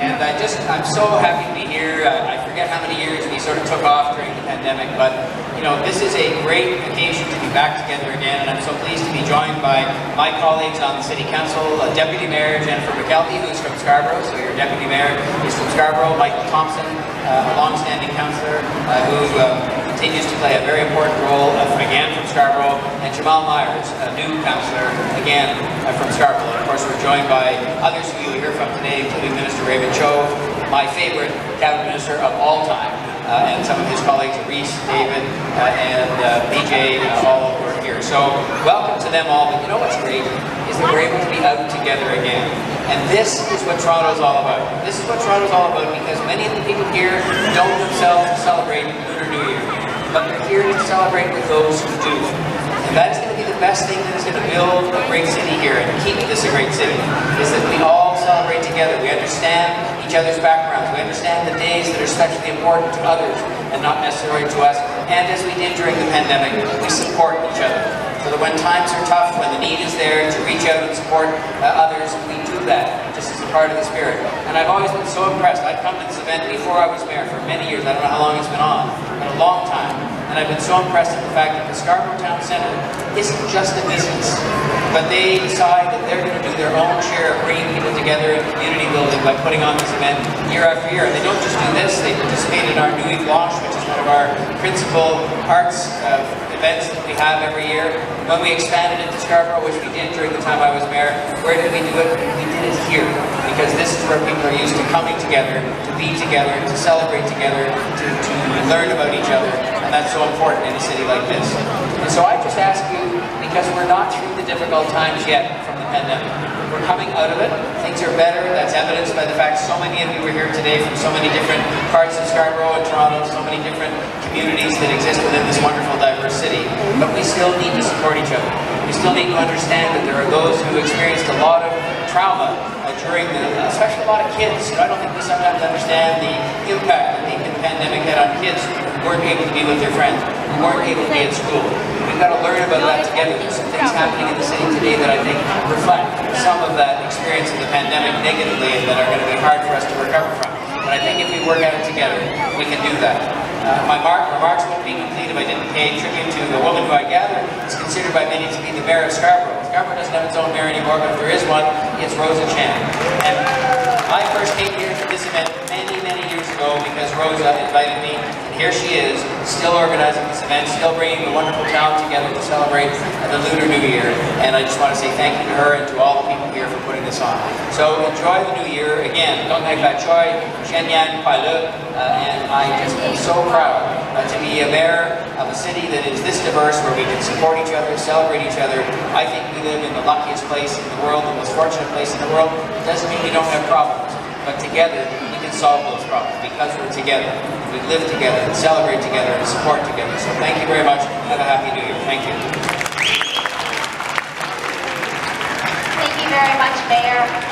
And I'm so happy to be here. I forget how many years we sort of took off during the pandemic, but you know, this is a great occasion to be back together again, and I'm so pleased to be joined by my colleagues on the City Council, Deputy Mayor Jennifer McKelvey, who's from Scarborough, so your Deputy Mayor is from Scarborough, Michael Thompson, a long-standing councillor who continues to play a very important role, again from Scarborough, and Jamal Myers, a new councillor, again from Scarborough. And of course, we're joined by others who you'll hear from today, including Minister Raymond Cho, my favorite cabinet minister of all time, and some of his colleagues, Reese, David, and BJ, all over here. So welcome to them all. But you know what's great is that we're able to be out together again. And this is what Toronto's all about. This is what Toronto's all about, because many of the people here know themselves to celebrate Lunar New Year, but they're here to celebrate with those who do. And that's going to be the best thing that is going to build a great city here and keep this a great city, is that we all celebrate together. We understand each other's backgrounds. We understand the days that are especially important to others and not necessarily to us. And as we did during the pandemic, we support each other. So that when times are tough, when the need is there to reach out and support others, we do that just as a part of the spirit. And I've always been so impressed. I've come to this event before I was mayor for many years. I don't know how long it's been on, but a long time. And I've been so impressed at the fact that the Scarborough Town Centre isn't just a business, but they decide that they're going to do their own share of bringing people together in community building by putting on this event year after year. And they don't just do this, they participate in our Nuit Blanche, which is one of our principal arts events that we have every year. When we expanded it to Scarborough, which we did during the time I was mayor, where did we do it? We did it here, because this is where people are used to coming together, to be together, to celebrate together, to learn about each other, and that's so important in a city like this. And so I just ask you, because we're not through the difficult times yet from the pandemic, we're coming out of it, things are better, that's evidenced by the fact so many of you were here today from so many different parts of Scarborough and Toronto, so many different communities that exist within this wonderful, diverse city. But we still need to support each other. We still need to understand that there are those who experienced a lot of trauma during especially a lot of kids. I don't think we sometimes understand the impact that the pandemic had on kids who weren't able to be with their friends, who weren't able to be at school. We've got to learn about that together. There's some things happening in the city today that I think reflect some of that experience of the pandemic negatively and that are going to be hard for us to recover from. But I think if we work at it together, we can do that. My remarks wouldn't be complete if I didn't pay tribute to the woman who I gather is considered by many to be the mayor of Scarborough. Scarborough doesn't have its own mayor anymore, but if there is one, it's Rosa Chan. And I first came here to this event many, many years ago because Rosa invited me, and here she is, still organizing this event, still bringing the wonderful town together to celebrate the Lunar New Year. And I just want to say thank you to her and to all the people here for putting this on. So enjoy the New Year. Again, Dong Hai Fat Choi, Shen Yan Pai Le, and I just am so proud to be a mayor of a city that is this diverse, where we can support each other, celebrate each other. I think we live in the luckiest place in the world, the most fortunate place in the world. It doesn't mean we don't have problems, but together we can solve those problems because we're together. We live together and celebrate together and support together. So thank you very much. Have a happy New Year. Thank you. Thank you very much, Mayor.